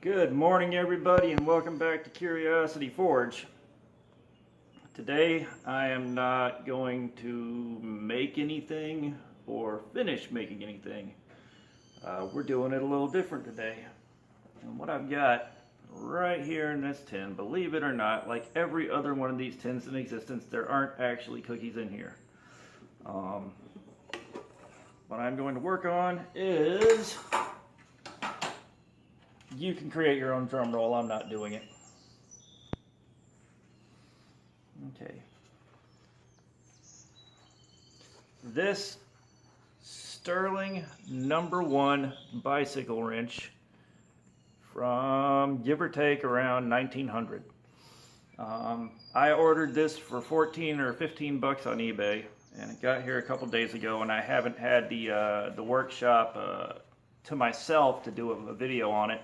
Good morning, everybody, and welcome back to Curiosity Forge. Today I am not going to make anything or finish making anything. We're doing it a little different today. And what I've got right here in this tin, believe it or not, like every other one of these tins in existence, there aren't actually cookies in here. What I'm going to work on is, you can create your own drum roll, I'm not doing it. Okay. This Sterling #1 bicycle wrench from give or take around 1900. I ordered this for 14 or 15 bucks on eBay, and it got here a couple days ago, and I haven't had the workshop to myself to do a video on it.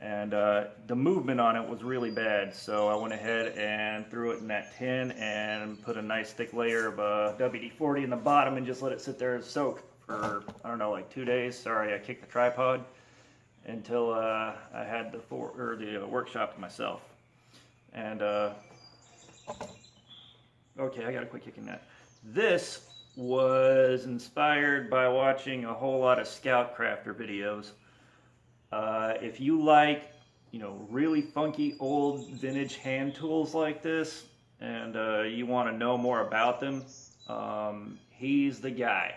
And the movement on it was really bad, so I went ahead and threw it in that tin and put a nice thick layer of WD-40 in the bottom and just let it sit there and soak for, I don't know, like 2 days. Sorry, I kicked the tripod until I had the workshop to myself. And okay, I got a quick kick in that. This was inspired by watching a whole lot of Scout Crafter videos. If you like, really funky old vintage hand tools like this, and you want to know more about them, he's the guy.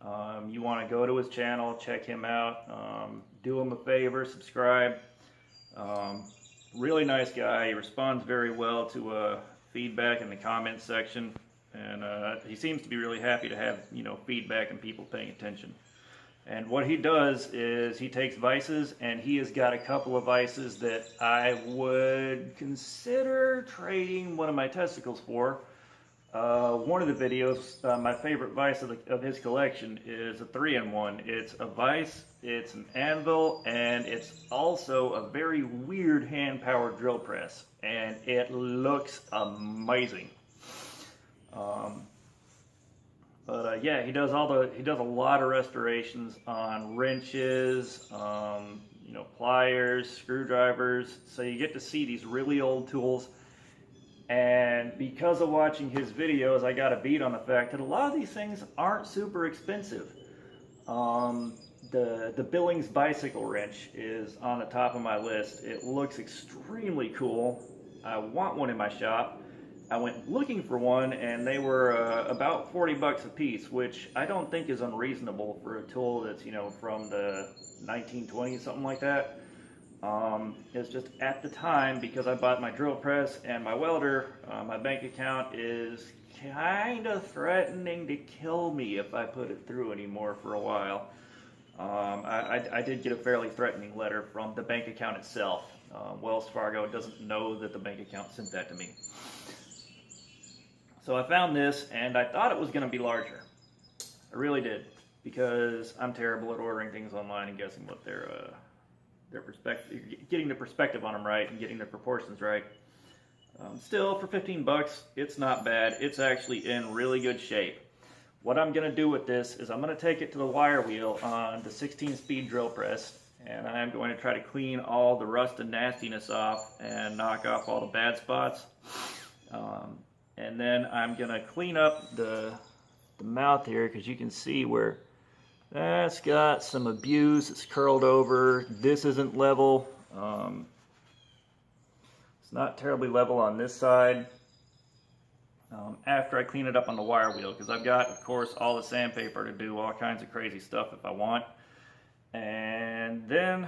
You want to go to his channel, check him out, do him a favor, subscribe. Really nice guy. He responds very well to feedback in the comments section, and he seems to be really happy to have feedback and people paying attention. And what he does is he takes vices, and he has got a couple of vices that I would consider trading one of my testicles for. One of the videos, my favorite vice of his collection is a 3-in-1. It's a vice, it's an anvil, and it's also a very weird hand-powered drill press. And it looks amazing. Yeah, he does a lot of restorations on wrenches, pliers, screwdrivers. So you get to see these really old tools. And because of watching his videos, I got a beat on the fact that a lot of these things aren't super expensive. The Billings bicycle wrench is on the top of my list. It looks extremely cool. I want one in my shop. I went looking for one, and they were about 40 bucks a piece, which I don't think is unreasonable for a tool that's, from the 1920s, something like that. It's just at the time, because I bought my drill press and my welder, my bank account is kind of threatening to kill me if I put it through anymore for a while. I did get a fairly threatening letter from the bank account itself. Wells Fargo doesn't know that the bank account sent that to me. So I found this, and I thought it was going to be larger. I really did, because I'm terrible at ordering things online and guessing what their perspective, getting the perspective on them right and getting the proportions right. Still, for 15 bucks, it's not bad. It's actually in really good shape. What I'm going to do with this is I'm going to take it to the wire wheel on the 16-speed drill press, and I'm going to try to clean all the rust and nastiness off and knock off all the bad spots. And then I'm going to clean up the mouth here, because you can see where that's got some abuse. It's curled over. This isn't level. It's not terribly level on this side. After I clean it up on the wire wheel, because I've got, of course, all the sandpaper to do all kinds of crazy stuff if I want. And then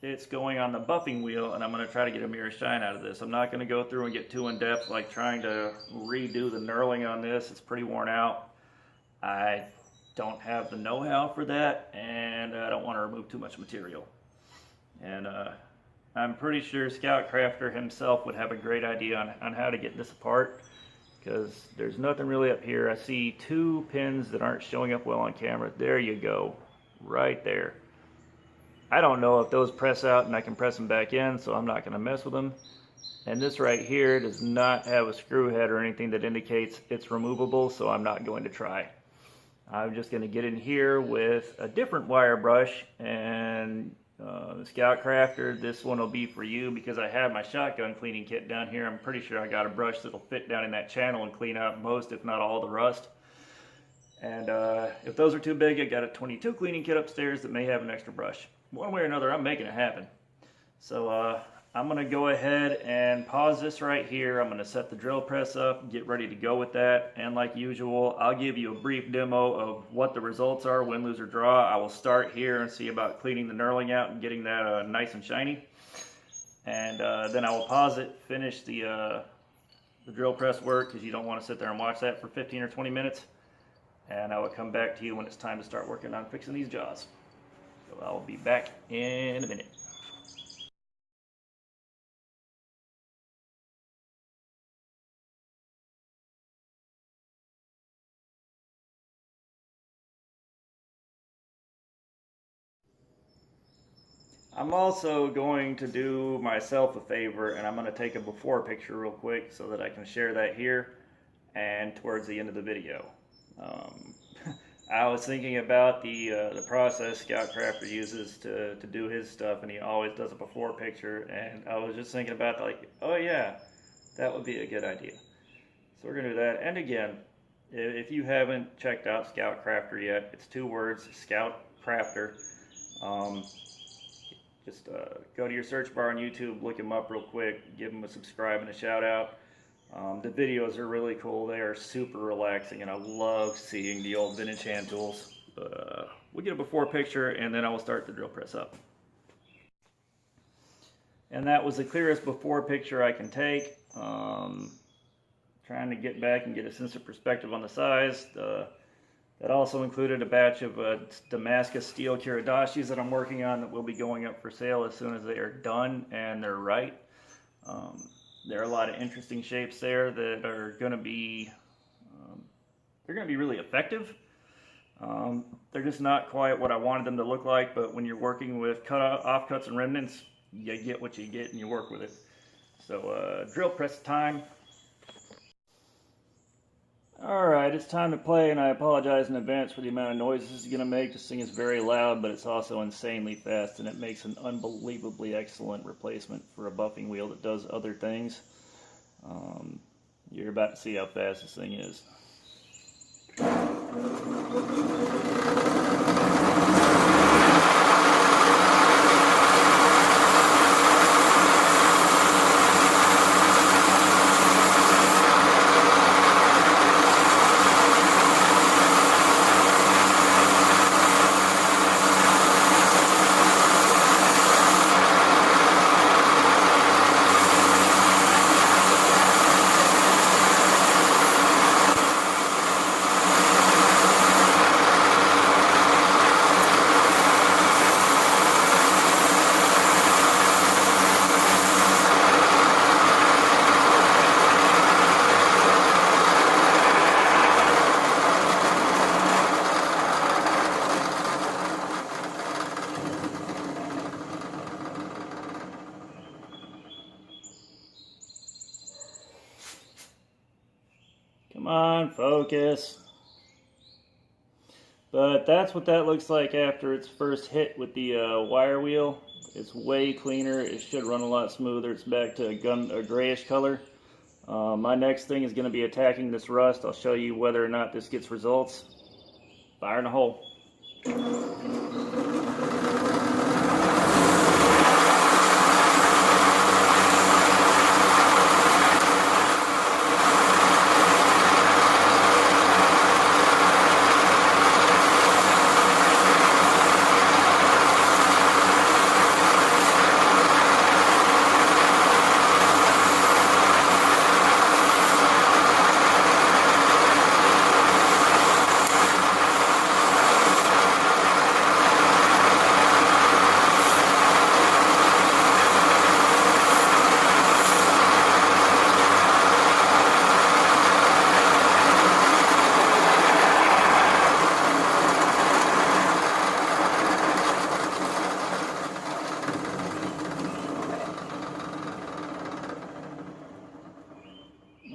it's going on the buffing wheel, and I'm going to try to get a mirror shine out of this. I'm not going to go through and get too in depth, like trying to redo the knurling on this. It's pretty worn out. I don't have the know-how for that, and I don't want to remove too much material. And I'm pretty sure Scout Crafter himself would have a great idea on how to get this apart, because there's nothing really up here. I see 2 pins that aren't showing up well on camera. There you go, right there. I don't know if those press out and I can press them back in, so I'm not going to mess with them. And this right here does not have a screw head or anything that indicates it's removable, so I'm not going to try. I'm just going to get in here with a different wire brush and The Scout Crafter, this one will be for you because I have my shotgun cleaning kit down here. I'm pretty sure I got a brush that'll fit down in that channel and clean out most, if not all, the rust. And if those are too big, I got a 22 cleaning kit upstairs that may have an extra brush. One way or another, I'm making it happen. So I'm going to go ahead and pause this right here. I'm going to set the drill press up, get ready to go with that. And like usual, I'll give you a brief demo of what the results are, win, lose, or draw. I will start here and see about cleaning the knurling out and getting that nice and shiny. And then I will pause it, finish the drill press work, because you don't want to sit there and watch that for 15 or 20 minutes. And I will come back to you when it's time to start working on fixing these jaws. So I will be back in a minute. I'm also going to do myself a favor, and I'm going to take a before picture real quick so that I can share that here and towards the end of the video. I was thinking about the process Scout Crafter uses to do his stuff, and he always does a before picture, and I was just thinking about, like, oh yeah, that would be a good idea. So we're going to do that. And again, if you haven't checked out Scout Crafter yet, it's 2 words, Scout Crafter. Just go to your search bar on YouTube, look him up real quick, give him a subscribe and a shout out. The videos are really cool. They are super relaxing, and I love seeing the old vintage hand tools. But we'll get a before picture, and then I will start the drill press up. And that was the clearest before picture I can take. Trying to get back and get a sense of perspective on the size. That also included a batch of Damascus steel Kiridashis that I'm working on that will be going up for sale as soon as they are done and they're right. There are a lot of interesting shapes there that are going to be really effective. They're just not quite what I wanted them to look like, but when you're working with offcuts and remnants, you get what you get and you work with it. So drill press time. Alright, it's time to play, and I apologize in advance for the amount of noise this is going to make. This thing is very loud, but it's also insanely fast, and it makes an unbelievably excellent replacement for a buffing wheel that does other things. You're about to see how fast this thing is. Come on, focus. But that's what that looks like after its first hit with the wire wheel. It's way cleaner. It should run a lot smoother. It's back to a grayish color. My next thing is going to be attacking this rust. I'll show you whether or not this gets results. Fire in the hole.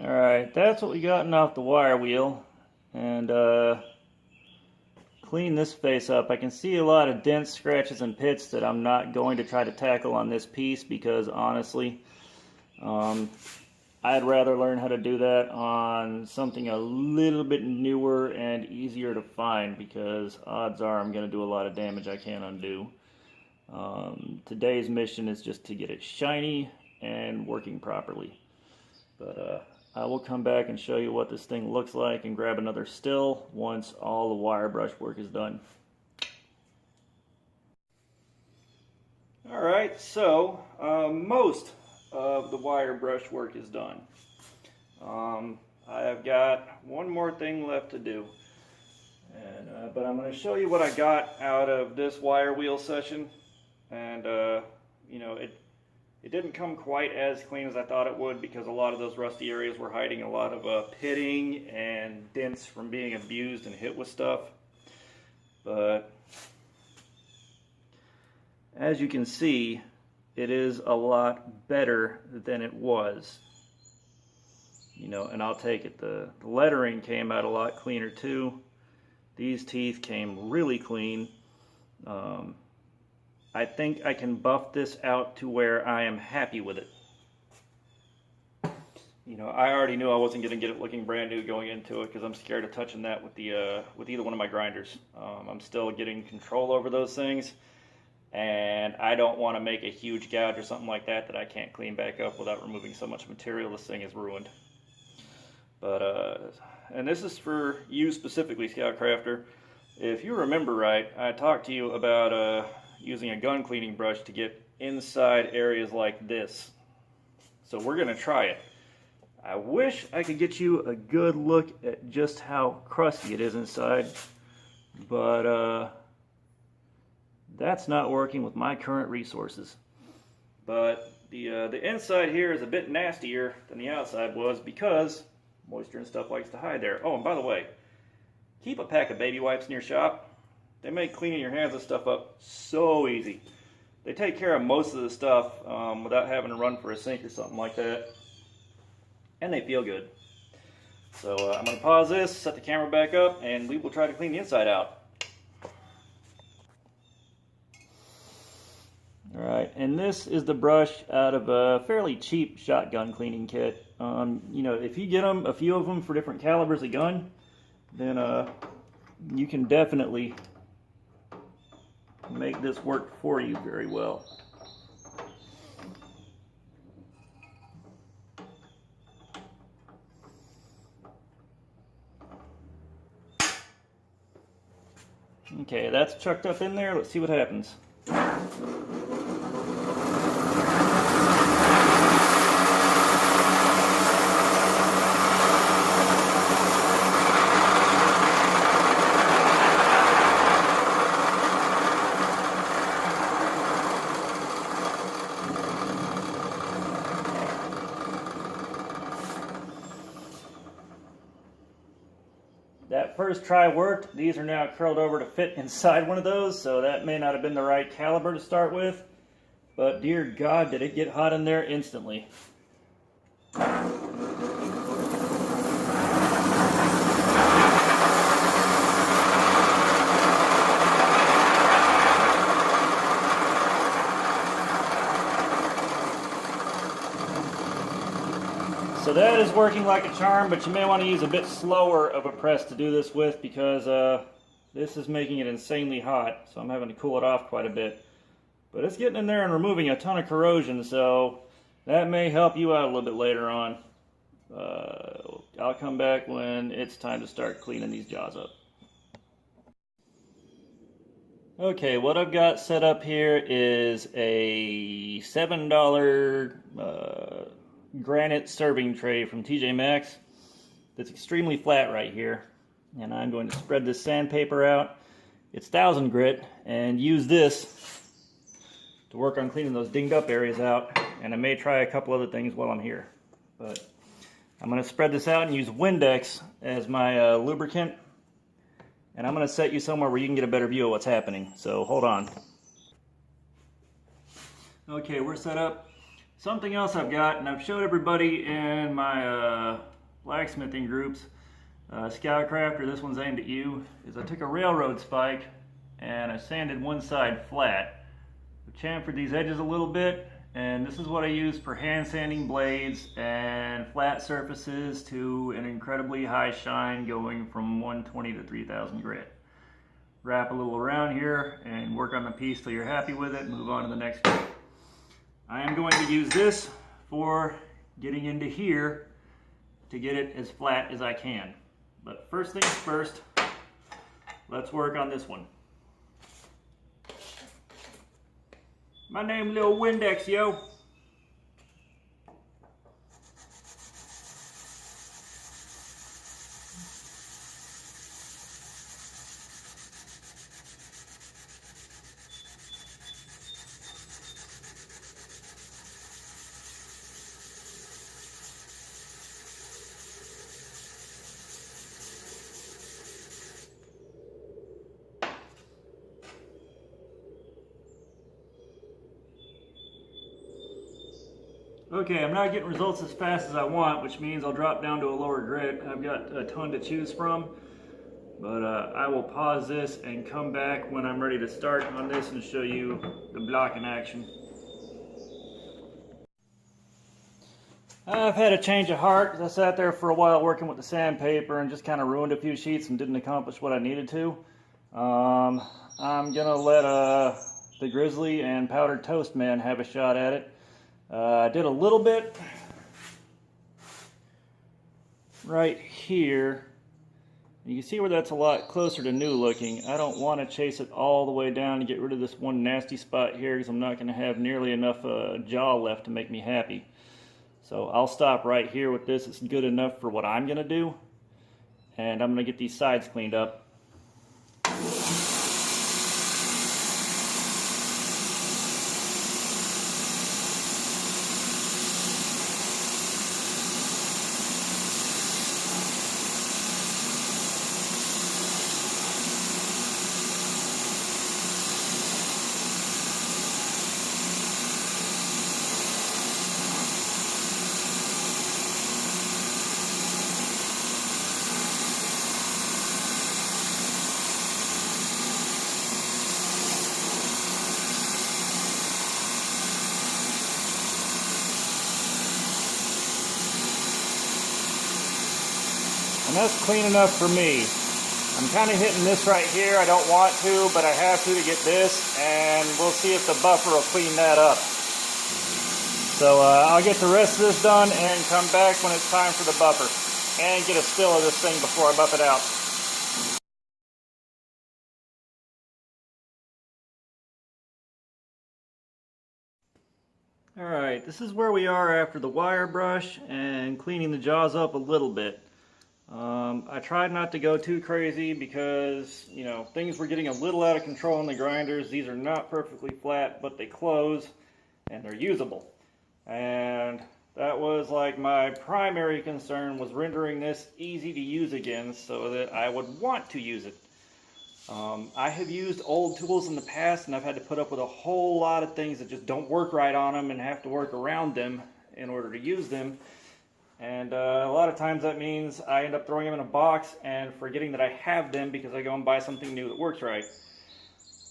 Alright, that's what we gotten off the wire wheel. And clean this face up. I can see a lot of dents, scratches, and pits that I'm not going to try to tackle on this piece because honestly, I'd rather learn how to do that on something a little bit newer and easier to find because odds are I'm going to do a lot of damage I can't undo. Today's mission is just to get it shiny and working properly. But I will come back and show you what this thing looks like and grab another still once all the wire brush work is done. Alright, so most of the wire brush work is done. I have got one more thing left to do. But I'm going to show you what I got out of this wire wheel session. And you know, it didn't come quite as clean as I thought it would because a lot of those rusty areas were hiding a lot of pitting and dents from being abused and hit with stuff. But as you can see, it is a lot better than it was. You know, and I'll take it. The lettering came out a lot cleaner too. These teeth came really clean. I think I can buff this out to where I am happy with it. You know, I already knew I wasn't going to get it looking brand new going into it because I'm scared of touching that with either one of my grinders. I'm still getting control over those things, and I don't want to make a huge gouge or something like that I can't clean back up without removing so much material this thing is ruined. But and this is for you specifically, Scout Crafter. If you remember right, I talked to you about using a gun cleaning brush to get inside areas like this. So we're going to try it. I wish I could get you a good look at just how crusty it is inside, but that's not working with my current resources. But the inside here is a bit nastier than the outside was because moisture and stuff likes to hide there. Oh, and by the way, keep a pack of baby wipes in your shop. They make cleaning your hands and stuff up so easy. They take care of most of the stuff without having to run for a sink or something like that. And they feel good. So I'm going to pause this, set the camera back up, and we will try to clean the inside out. Alright, and this is the brush out of a fairly cheap shotgun cleaning kit. You know, if you get them, a few of them for different calibers of gun, then you can definitely make this work for you very well. Okay, that's chucked up in there. Let's see what happens. That first try worked. These are now curled over to fit inside one of those, so that may not have been the right caliber to start with, but dear God, did it get hot in there instantly. So that is working like a charm, but you may want to use a bit slower of a press to do this with because this is making it insanely hot, so I'm having to cool it off quite a bit. But it's getting in there and removing a ton of corrosion, so that may help you out a little bit later on. I'll come back when it's time to start cleaning these jaws up. Okay, what I've got set up here is a $7 granite serving tray from TJ Maxx that's extremely flat right here, and I'm going to spread this sandpaper out. It's 1000 grit, and use this to work on cleaning those dinged up areas out, and I may try a couple other things while I'm here. But I'm going to spread this out and use Windex as my lubricant, and I'm going to set you somewhere where you can get a better view of what's happening, so hold on. Okay, we're set up. Something else I've got, and I've showed everybody in my blacksmithing groups, Scoutcrafter, this one's aimed at you, is I took a railroad spike and I sanded one side flat. I chamfered these edges a little bit, and this is what I use for hand sanding blades and flat surfaces to an incredibly high shine going from 120 to 3000 grit. Wrap a little around here and work on the piece till you're happy with it, move on to the next one. I am going to use this for getting into here to get it as flat as I can. But first things first, let's work on this one. My name Lil Windex, yo. Okay, I'm not getting results as fast as I want, which means I'll drop down to a lower grit. I've got a ton to choose from, but I will pause this and come back when I'm ready to start on this and show you the block in action. I've had a change of heart because I sat there for a while working with the sandpaper and just kind of ruined a few sheets and didn't accomplish what I needed to. I'm gonna let the Grizzly and Powdered Toast Man have a shot at it. I did a little bit right here. You can see where that's a lot closer to new looking. I don't want to chase it all the way down to get rid of this one nasty spot here because I'm not going to have nearly enough jaw left to make me happy. So I'll stop right here with this. It's good enough for what I'm going to do. And I'm going to get these sides cleaned up. And that's clean enough for me. I'm kind of hitting this right here. I don't want to, but I have to get this, and we'll see if the buffer will clean that up. So I'll get the rest of this done and come back when it's time for the buffer and get a still of this thing before I buff it out. Alright, this is where we are after the wire brush and cleaning the jaws up a little bit. I tried not to go too crazy because, you know, things were getting a little out of control in the grinders. These are not perfectly flat, but they close and they're usable. And that was like my primary concern, was rendering this easy to use again so that I would want to use it. I have used old tools in the past and I've had to put up with a whole lot of things that just don't work right on them and have to work around them in order to use them. And a lot of times that means I end up throwing them in a box and forgetting that I have them because I go and buy something new that works right.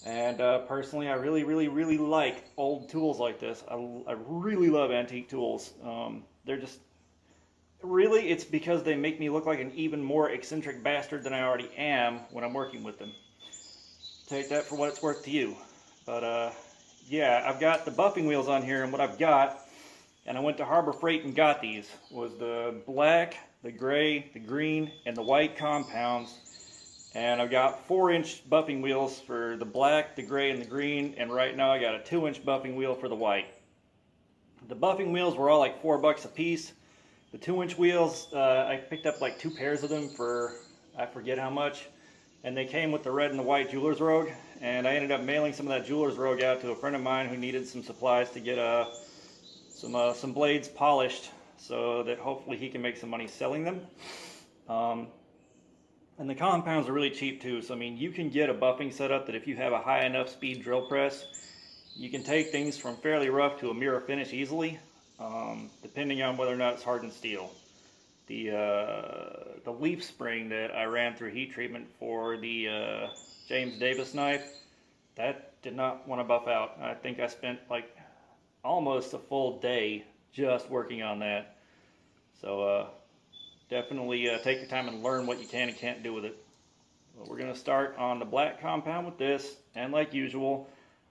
And personally, I really like old tools like this. I really love antique tools. They're just, really, it's because they make me look like an even more eccentric bastard than I already am when I'm working with them. Take that for what it's worth to you. But yeah, I've got the buffing wheels on here, and what I've got, and I went to Harbor Freight and got these, was the black, the gray, the green, and the white compounds. And I've got 4-inch buffing wheels for the black, the gray, and the green, and right now I got a 2-inch buffing wheel for the white. The buffing wheels were all like $4 a piece. The 2-inch wheels, I picked up like 2 pairs of them for, I forget how much, and they came with the red and the white jeweler's rogue, and I ended up mailing some of that jeweler's rogue out to a friend of mine who needed some supplies to get some blades polished so that hopefully he can make some money selling them. And the compounds are really cheap too, so I mean, you can get a buffing setup that if you have a high enough speed drill press, you can take things from fairly rough to a mirror finish easily, depending on whether or not it's hardened steel. the leaf spring that I ran through heat treatment for the James Davis knife, that did not want to buff out. I think I spent like almost a full day just working on that. So definitely take your time and learn what you can and can't do with it. Well, we're going to start on the black compound with this, and like usual,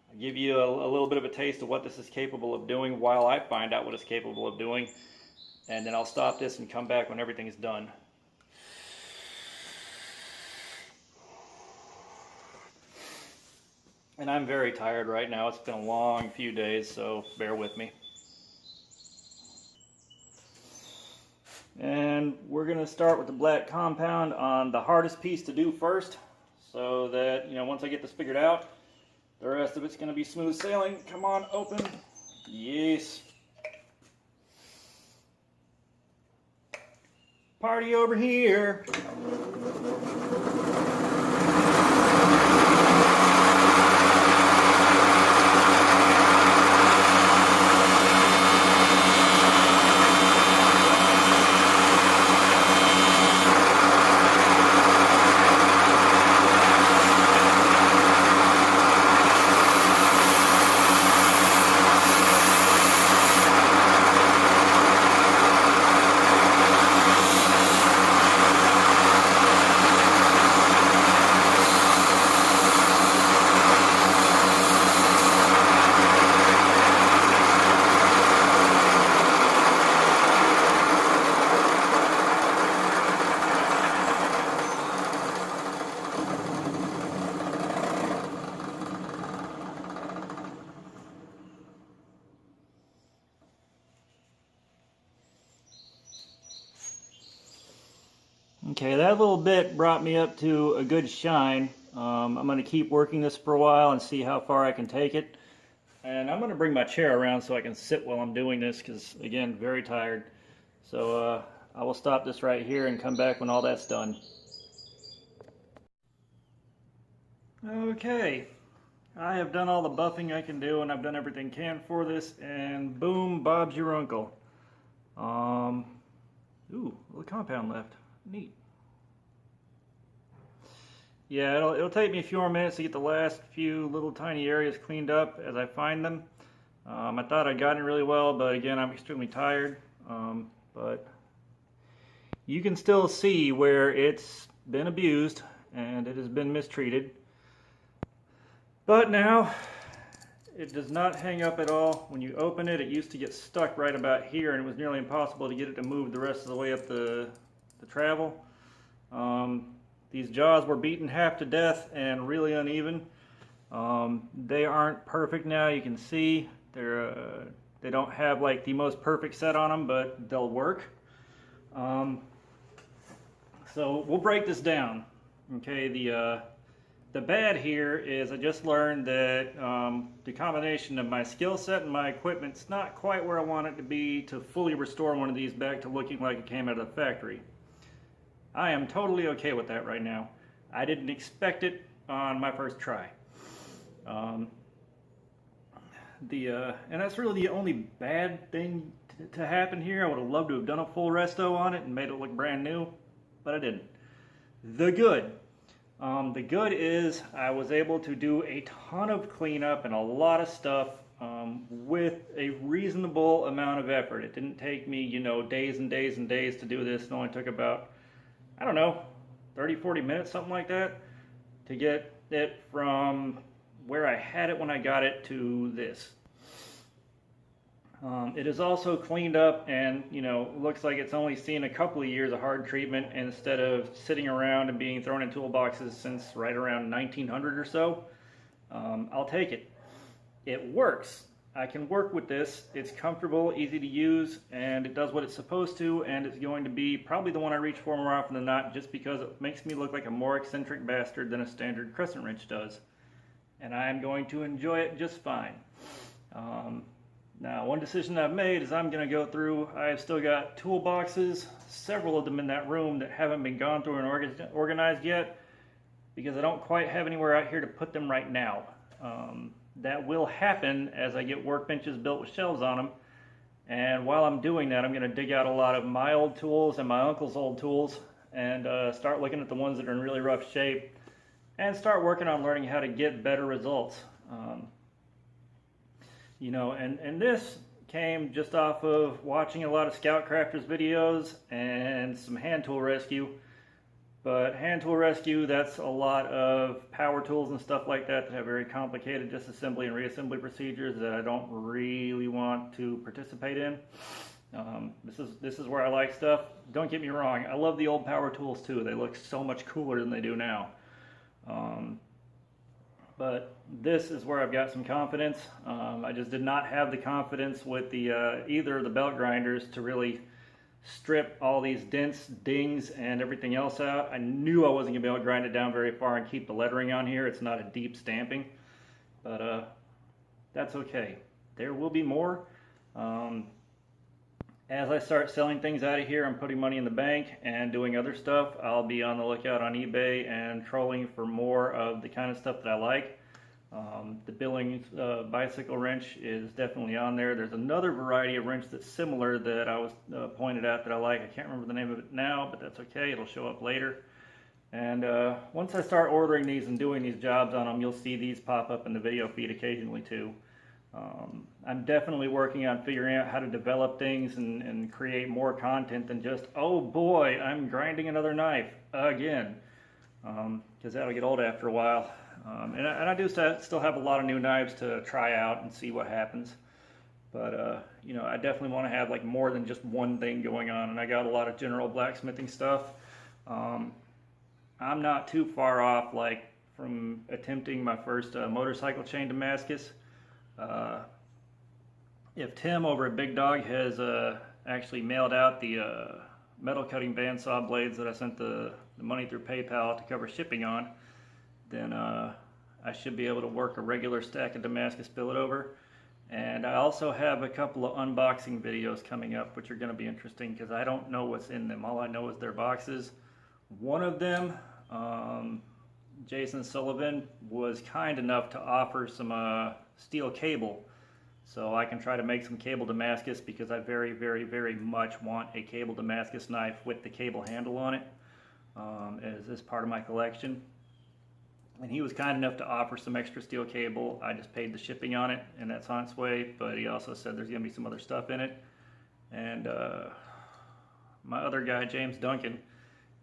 I'll give you a little bit of a taste of what this is capable of doing while I find out what it's capable of doing, and then I'll stop this and come back when everything is done. And I'm very tired right now. It's been a long few days, so bear with me. And we're going to start with the black compound on the hardest piece to do first, so that, once I get this figured out, the rest of it's going to be smooth sailing. Come on, open. Yes. Party over here. Okay, that little bit brought me up to a good shine. I'm going to keep working this for a while and see how far I can take it. And I'm going to bring my chair around so I can sit while I'm doing this because, again, very tired. So I will stop this right here and come back when all that's done. Okay, I have done all the buffing I can do, and I've done everything can for this, and boom, Bob's your uncle. Ooh, a little compound left. Neat. Yeah, it'll take me a few more minutes to get the last few little tiny areas cleaned up as I find them. I thought I'd gotten it really well, but again, I'm extremely tired. But you can still see where it's been abused and it has been mistreated. But now, it does not hang up at all. When you open it, it used to get stuck right about here, and it was nearly impossible to get it to move the rest of the way up the travel. These jaws were beaten half to death and really uneven. They aren't perfect now. You can see they don't have like the most perfect set on them, but they'll work. So we'll break this down. Okay, the bad here is I just learned that the combination of my skill set and my equipment's not quite where I want it to be to fully restore one of these back to looking like it came out of the factory. I am totally okay with that right now. I didn't expect it on my first try. And that's really the only bad thing to happen here. I would have loved to have done a full resto on it and made it look brand new, but I didn't. The good is I was able to do a ton of cleanup and a lot of stuff with a reasonable amount of effort. It didn't take me, days and days and days to do this. It only took about, I don't know, 30, 40 minutes, something like that, to get it from where I had it when I got it to this. It is also cleaned up and, looks like it's only seen a couple of years of hard treatment instead of sitting around and being thrown in toolboxes since right around 1900 or so. I'll take it. It works. I can work with this. It's comfortable, easy to use, and it does what it's supposed to, and it's going to be probably the one I reach for more often than not just because it makes me look like a more eccentric bastard than a standard crescent wrench does. And I'm going to enjoy it just fine. Now, one decision I've made is I'm going to go through, I've still got toolboxes, several of them in that room that haven't been gone through and organized yet, because I don't quite have anywhere out here to put them right now. That will happen as I get workbenches built with shelves on them, And while I'm doing that, I'm going to dig out a lot of my old tools and my uncle's old tools and start looking at the ones that are in really rough shape and start working on learning how to get better results. You know, and this came just off of watching a lot of Scout Crafters videos and some hand tool rescue. But hand tool rescue, that's a lot of power tools and stuff like that that have very complicated disassembly and reassembly procedures that I don't really want to participate in. This is where I like stuff. Don't get me wrong, I love the old power tools too. They look so much cooler than they do now. But this is where I've got some confidence. I just did not have the confidence with the either of the belt grinders to really strip all these dents, dings, and everything else out. I knew I wasn't going to be able to grind it down very far and keep the lettering on here. It's not a deep stamping, but that's okay. There will be more. As I start selling things out of here and putting money in the bank and doing other stuff, I'll be on the lookout on eBay and trolling for more of the kind of stuff that I like. The Billings bicycle wrench is definitely on there. There's another variety of wrench that's similar that I was pointed out that I like. I can't remember the name of it now, but that's okay. It'll show up later. And once I start ordering these and doing these jobs on them, you'll see these pop up in the video feed occasionally too. I'm definitely working on figuring out how to develop things and create more content than just, oh boy, I'm grinding another knife again, because that'll get old after a while. And I do still have a lot of new knives to try out and see what happens. But, you know, I definitely want to have like more than just one thing going on. And I got a lot of general blacksmithing stuff. I'm not too far off like from attempting my first motorcycle chain Damascus. If Tim over at Big Dog has actually mailed out the metal cutting bandsaw blades that I sent the money through PayPal to cover shipping on, then I should be able to work a regular stack of Damascus billet over. And I also have a couple of unboxing videos coming up which are going to be interesting because I don't know what's in them. All I know is their boxes. One of them, Jason Sullivan, was kind enough to offer some steel cable so I can try to make some cable Damascus because I very, very, very much want a cable Damascus knife with the cable handle on it as part of my collection. And he was kind enough to offer some extra steel cable. I just paid the shipping on it, and that's on its way. But he also said there's going to be some other stuff in it. And my other guy, James Duncan,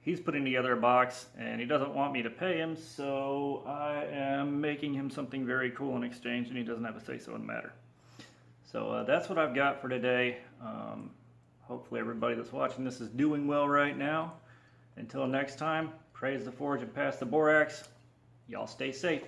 he's putting together a box, and he doesn't want me to pay him, so I am making him something very cool in exchange, and he doesn't have a say-so in the matter. So that's what I've got for today. Hopefully everybody that's watching this is doing well right now. Until next time, praise the forge and pass the borax. Y'all stay safe.